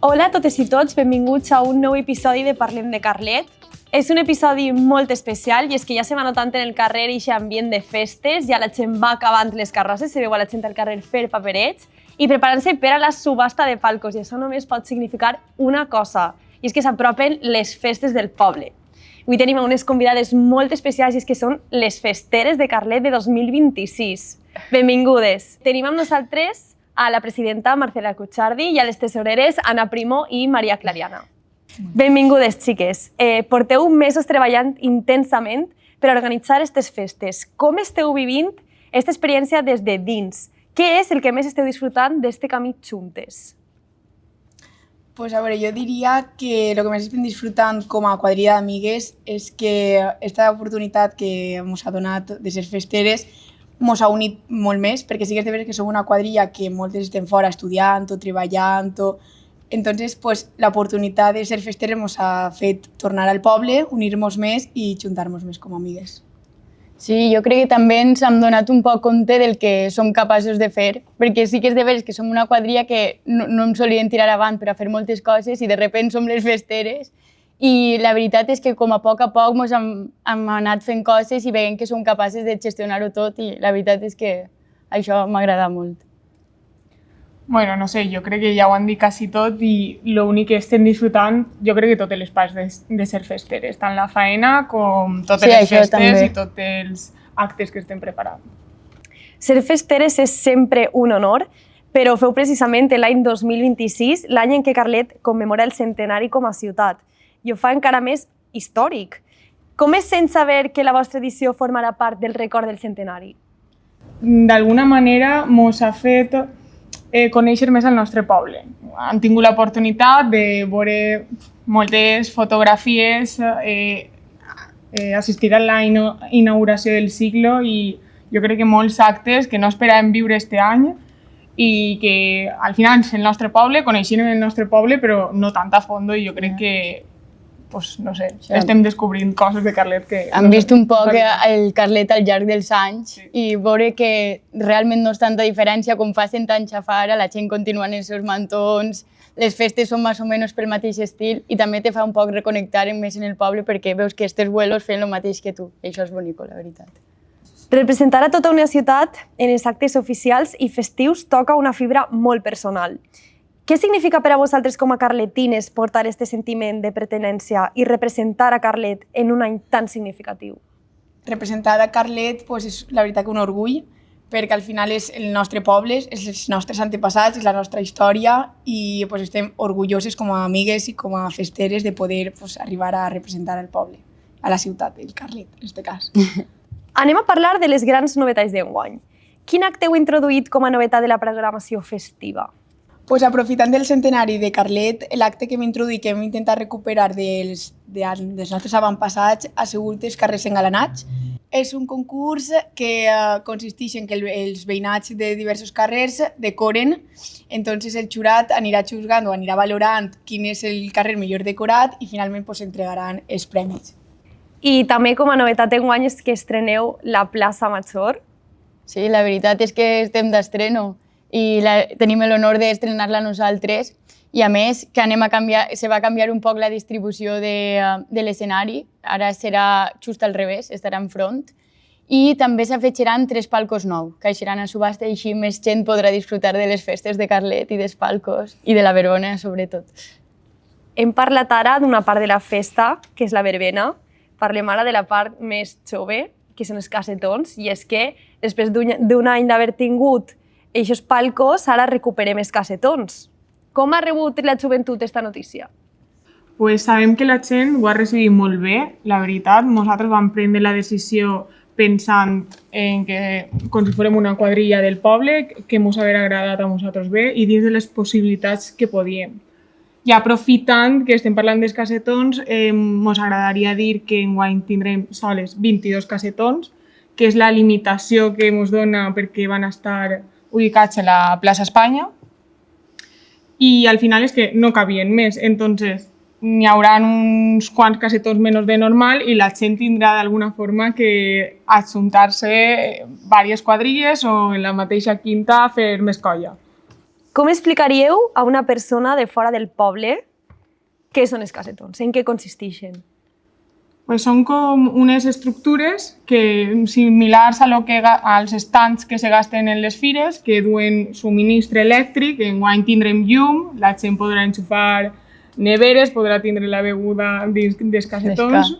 Hola a totes i tots, benvinguts a un nou episodi de Parlem de Carlet. És un episodi molt especial i és que ja se va notant en el carrer aquest ambient de festes, ja la gent va acabant les carrosses, se veu a la gent al carrer fer paperets i preparant-se per a la subhasta de palcos, i això només pot significar una cosa, i és que s'apropen les festes del poble. Avui tenim unes convidades molt especials i és que són les festeres de Carlet de 2026. Benvingudes! Tenim amb nosaltres a la presidenta Marcela Cuchardi i a les tesoreres Ana Primo i Maria Clariana. Benvingudes, xiques. Porteu mesos treballant intensament per organitzar aquestes festes. Com esteu vivint aquesta experiència des de dins? Què és el que més esteu disfrutant d'este camí juntes? Pues a veure, jo diria que el que més estem disfrutant com a quadrilla d'amigues és que aquesta oportunitat que ens ha donat de ser festeres ens ha unit molt més, perquè sí que és de veure que som una quadrilla que moltes estem fora estudiant o treballant. Entonces, pues, l'oportunitat de ser festeres ens ha fet tornar al poble, unir-nos més i juntar-nos més com a amigues. Sí, jo crec que també ens hem donat un poc compte del que som capaços de fer, perquè sí que és de veres que som una quadrilla que no em solien tirar avant per a fer moltes coses i de sobte som les festeres. I la veritat és que com a poc ens hem anat fent coses i veiem que som capaces de gestionar-ho tot, i la veritat és que això m'agrada molt. Bueno, no sé, jo crec que ja ho han dit quasi tot i l'únic que estem disfrutant, jo crec que totes les parts de ser festeres, tant la faena com totes les festes també. I tots els actes que estem preparant. Ser festeres és sempre un honor, però feu precisament l'any 2026, l'any en què Carlet commemora el centenari com a ciutat, i ho fa encara més històric. Com es sent saber que la vostra edició formarà part del record del centenari? D'alguna manera ens ha fet conèixer més el nostre poble. Han tingut l'oportunitat de veure moltes fotografies, assistir a la inauguració del siglo i jo crec que molts actes que no esperàvem viure este any i que al final és el nostre poble, coneixem el nostre poble però no tant a fons, i jo crec que no sé, estem descobrint coses de Carlet que... Hem vist un poc el Carlet al llarg dels anys i veure que realment no és tanta diferència com fa 100 anys a fora, la gent continua en els seus mantons, les festes són més o menys pel mateix estil i també te fa un poc reconnectar més en el poble perquè veus que estes vuelos fent el mateix que tu. I això és bonic, la veritat. Representar a tota una ciutat en els actes oficials i festius toca una fibra molt personal. Què significa per a vosaltres com a carletines portar aquest sentiment de pertinença i representar a Carlet en un any tan significatiu? Representar a Carlet és la veritat que un orgull, perquè al final és el nostre poble, és els nostres antepassats, és la nostra història i estem orgulloses com a amigues i com a festeres de poder arribar a representar el poble, a la ciutat, el Carlet, en aquest cas. Anem a parlar de les grans novetats d'enguany. Quin acte heu introduït com a novetat de la programació festiva? Aprofitant del centenari de Carlet, l'acte que hem introduït, que hem intentat recuperar dels nostres avantpassats, ha sigut els carrers engalanats. És un concurs que consisteix en que els veïnats de diversos carrers decoren, entonces el jurat anirà juzgant o anirà valorant quin és el carrer millor decorat i finalment entregaran els premis. I també com a novetat d'enguany és que estreneu la plaça Major. Sí, la veritat és que estem d'estreno i tenim l'honor d'estrenar-la nosaltres i a més que se va canviar un poc la distribució de l'escenari, ara serà just al revés, estarà enfront, i també s'afegiran 3 palcos nous, que eixiran a subhasta i així més gent podrà disfrutar de les festes de Carlet i dels palcos i de la verbena, sobretot. Hem parlat ara d'una part de la festa, que és la verbena. Parlem ara de la part més jove, que són els cassetons, i és que després d'un any d'haver tingut aquests palcos, ara recuperem els cassetons. Com ha rebut la joventut aquesta notícia? Sabem que la gent ho ha recibit molt bé, la veritat. Nosaltres vam prendre la decisió pensant en que, com si fórem una quadrilla del poble, que ens hauria agradat a nosaltres bé i dins de les possibilitats que podíem. I aprofitant que estem parlant dels cassetons, ens agradaria dir que enguany tindrem soles 22 cassetons, que és la limitació que ens dona perquè van estar ubicats a la plaça Espanya, i al final és que no cabien més, entonces n'hi haurà uns quants cassetons menys de normal i la gent tindrà d'alguna forma que ajuntar-se diverses quadrilles o en la mateixa quinta fer més colla. Com explicaríeu a una persona de fora del poble què són els cassetons? En què consisteixen? Pues són com unes estructures que, similars a als estands que se gasten en les fires, que duen subministre elèctric, enguany tindrem llum, la gent podrà enxufar neveres, podrà tindre la beguda dins dels cassetons,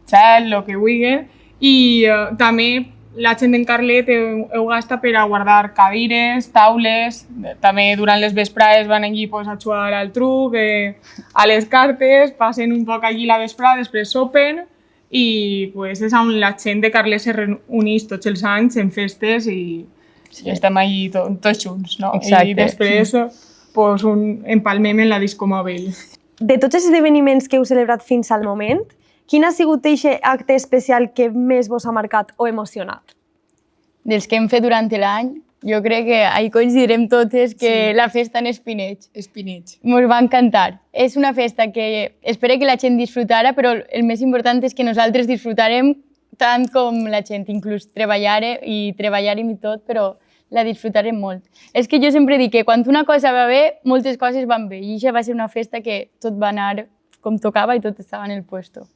gel, el que vulgui, i també la gent en Carlet ho gasta per a guardar cadires, taules, també durant les vesprades van allí a jugar al truc, a les cartes, passen un poc allí la vesprada, després sopen i és on la gent de Carlet se reuneix tots els anys en festes i estem allí tots junts. No? I després empalmem en la disco mòbil. De tots els esdeveniments que heu celebrat fins al moment, quin ha sigut aquest acte especial que més vos ha marcat o emocionat? Dels que hem fet durant l'any, jo crec que ahir coincidirem totes que la festa en Espineig. Espineig. Ens va encantar. És una festa que espero que la gent disfrutara, però el més important és que nosaltres disfrutarem tant com la gent, inclús treballarem i tot, però la disfrutarem molt. És que jo sempre dic que quan una cosa va bé, moltes coses van bé, i això va ser una festa que tot va anar com tocava i tot estava en el puesto.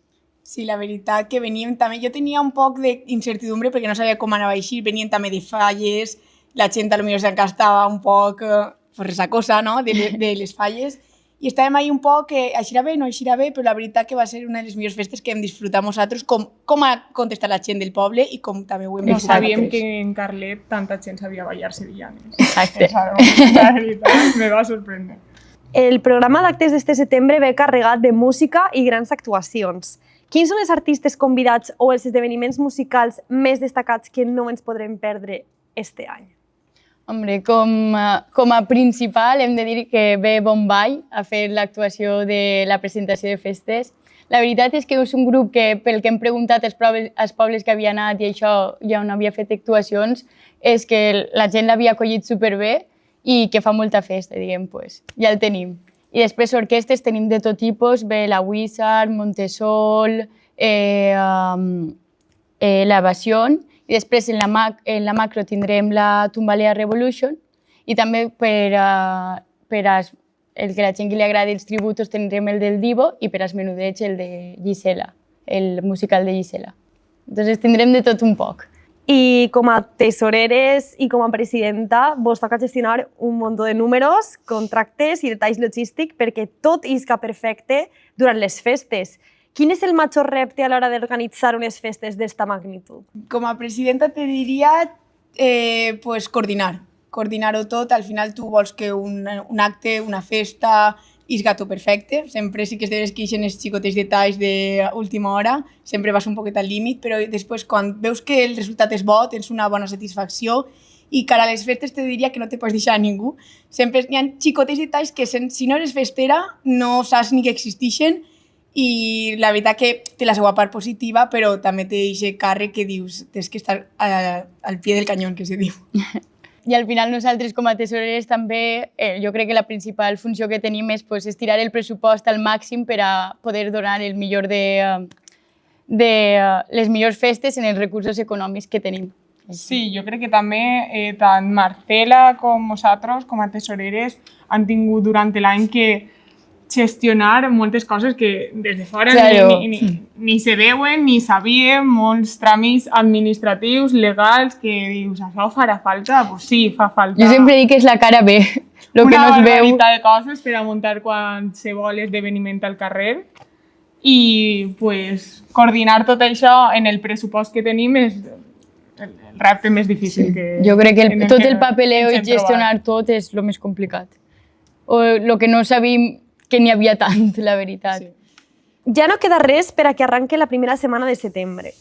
Sí, la veritat que veníem també... Jo tenia un poc d'incertidumbre perquè no sabia com anava a eixir, venien també de falles, la gent potser s'encastava un poc per esa cosa, no?, de les falles, i estàvem ahí un poc que eixirà bé, no eixirà bé, però la veritat que va ser una de les millors festes que hem disfrutat nosaltres, com ha contestat la gent del poble i com també ho hem disfrutat. No sabíem que en Carlet tanta gent sabia ballar sevillanes. Exacte. La veritat, me va sorprendre. El programa d'actes d'este setembre ve carregat de música i grans actuacions. Quins són els artistes convidats o els esdeveniments musicals més destacats que no ens podrem perdre este any? Hombre, com a principal hem de dir que ve Bombay a fer l'actuació de la presentació de festes. La veritat és que és un grup que, pel que hem preguntat als pobles que havia anat i això ja on havia fet actuacions, és que la gent l'havia acollit superbé i que fa molta festa, diguem, ja el tenim. I després orquestes tenim de tot tipus, ve la Wizard, Montesol, la Evasion, i després en la macro tindrem la Tumbalea Revolution i també per el que la gent que li agradi els tributos tindrem el del Divo i per als menudets el de Gisela, el musical de Gisela. Entonces tindrem de tot un poc. I com a tesoreres i com a presidenta vos toca gestionar un munt de números, contractes i detalls logístics perquè tot isca perfecte durant les festes. Quin és el major repte a l'hora d'organitzar unes festes d'esta magnitud? Com a presidenta te diria coordinar-ho tot. Al final tu vols que un acte, una festa, isga tot perfecte. Sempre sí que es deves que ixen els xicotets detalls d'última hora, sempre vas un poquet al límit, però després quan veus que el resultat és bo, tens una bona satisfacció i cara a les festes te diria que no te pots deixar a ningú. Sempre hi ha xicotets detalls que si no eres festera no saps ni que existeixen i la veritat que té la seva part positiva, però també té aquest càrrec que dius tens que estar al pie del canyón, que se diu. I al final nosaltres com a tesoreres també, jo crec que la principal funció que tenim és estirar el pressupost al màxim per a poder donar el millor de les millors festes en els recursos econòmics que tenim. Sí, jo crec que també tant Marcela com nosaltres, com a tesoreres, han tingut durant l'any que gestionar moltes coses que des de fora ni se veuen, ni sabíem, molts tràmits administratius, legals, que dius, això farà falta? Doncs sí, fa falta. Jo sempre dic que és la cara B, el que no es veu. Una barbaritat de coses per a muntar qualsevol esdeveniment al carrer i coordinar tot això en el pressupost que tenim és el repte més difícil que... Jo crec que tot el papeleo i gestionar tot és el més complicat. O el que no sabíem que n'hi havia tant, la veritat. Sí. Ja no queda res per a que arranque la primera setmana de setembre.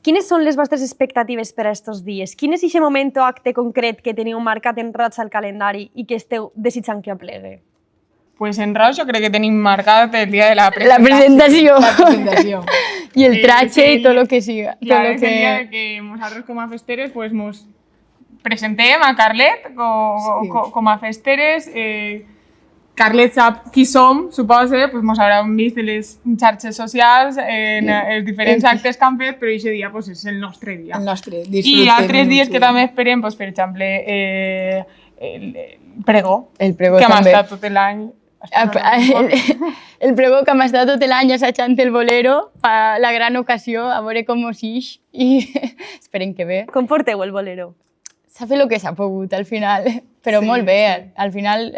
Quines són les vostres expectatives per a aquests dies? Quin és aquest moment o acte concret que teniu marcat en roig al calendari i que esteu desitjant que aplegue? Pues en roig jo crec que tenim marcat el dia de la presentació. La presentació. I el traje i tot el que siga. Clar, és el dia que nosaltres com a festeres ens presentem a Carlet com a festeres. Carlet sap qui som, suposa, ens hauran vist en les xarxes socials, en els diferents actes que han fet, però aquest dia és el nostre dia. El nostre, disfrutem. I altres dies que també esperem, per exemple, pregó, El pregó que hem també. estat tot l'any. El pregó que hem estat tot l'any assajant el bolero per la gran ocasió, a veure com us ix i esperem que bé. Com porteu el bolero? S'ha fet el que s'ha pogut al final, però Sí, molt bé. sí. Al final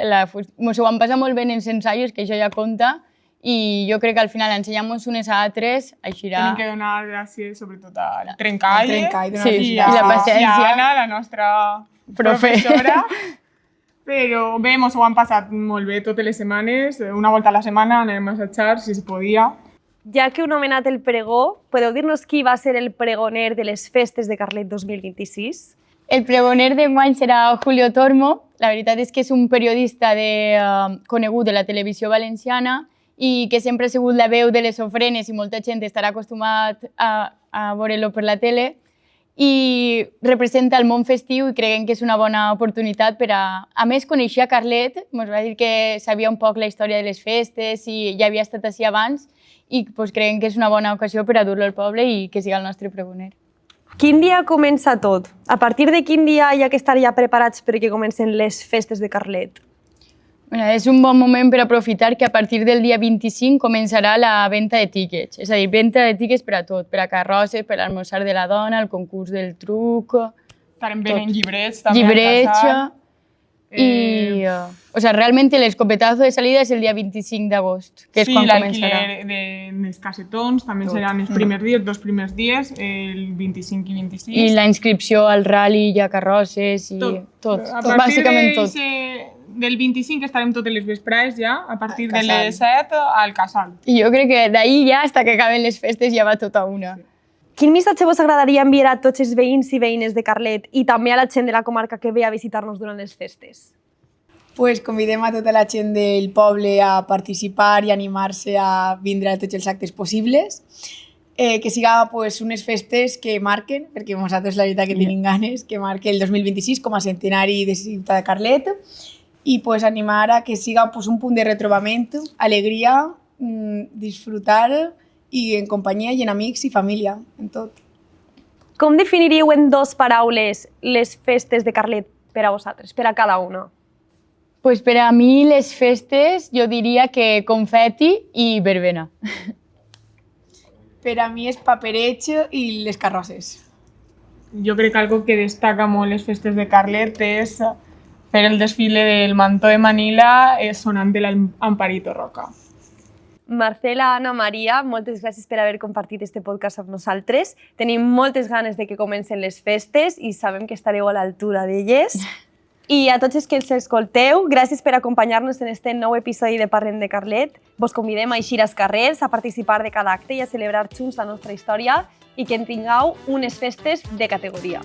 mos ho vam passar molt bé en els ensaios, que això ja compta, i jo crec que al final ensenyant-nos unes a altres, eixirà... Tenim que donar gràcies sobretot al Trencall, Al Trencall, donar Sí, les i gràcies. la paciència. i a Anna, la nostra professora. Però bé, ens ho han passat molt bé totes les setmanes, una volta a la setmana anem a assajar, si es podia. Ja que heu nomenat el pregó, podeu dir-nos qui va ser el pregoner de les festes de Carlet 2026? El pregoner d'enguany serà Julio Tormo. La veritat és que és un periodista conegut de la televisió valenciana i que sempre ha sigut la veu de les ofrenes i molta gent estarà acostumat a veure-lo per la tele. I representa el món festiu i creiem que és una bona oportunitat per a més, coneixia Carlet, ens va dir que sabia un poc la història de les festes i ja havia estat així abans i creiem que és una bona ocasió per a dur-lo al poble i que siga el nostre pregoner. Quin dia comença tot? A partir de quin dia hi ha que estar ja preparats perquè comencen les festes de Carlet? És un bon moment per aprofitar que a partir del dia 25 començarà la venda de tíquets. És a dir, venda de tíquets per a tot, per a carrosses, per a l'almorzar de la dona, el concurs del truc... Estarem venent llibrets també al Llibretxa... casal. Realment l'escopetazo de salida és el dia 25 d'agost, que és Sí, quan començarà. l'alquiler dels cassetons també seran els primers dies, dos primers dies, el 25 i 26. I la inscripció al rally i a carrosses i tot. A partir Bàsicament tot. del 25 estarem totes les vesprades ja, a partir de casal. les 7 al casal. I jo crec que d'ahir ja, fins que acaben les festes, ja va tota una. Quin missatge vos agradaria enviar a tots els veïns i veïnes de Carlet i també a la gent de la comarca que ve a visitar-nos durant les festes? Pues convidem a tota la gent del poble a participar i animar-se a vindre a tots els actes possibles. Que siga pues, unes festes que marquen, perquè nosaltres la veritat que tenim ganes, que marque el 2026 com a centenari de Ciutat de Carlet i pues, animar a que siga pues, un punt de retrobament, alegria, disfrutar i en companyia i en amics i família, en tot. Com definiríeu en 2 paraules les festes de Carlet per a vosaltres, per a cada una? Pues per a mi les festes jo diria que confeti i verbena. Per a mi és papereig i les carrosses. Jo crec que algo que destaca molt les festes de Carlet és fer el desfile del mantó de Manila sonant de l'Amparito Roca. Marcela, Anna, Maria, moltes gràcies per haver compartit este podcast amb nosaltres. Tenim moltes ganes de que comencen les festes i sabem que estareu a l'altura d'elles. I a tots els que ens escolteu, gràcies per acompanyar-nos en este nou episodi de Parlem de Carlet. Vos convidem a eixir als carrers, a participar de cada acte i a celebrar junts la nostra història i que en tingueu unes festes de categoria.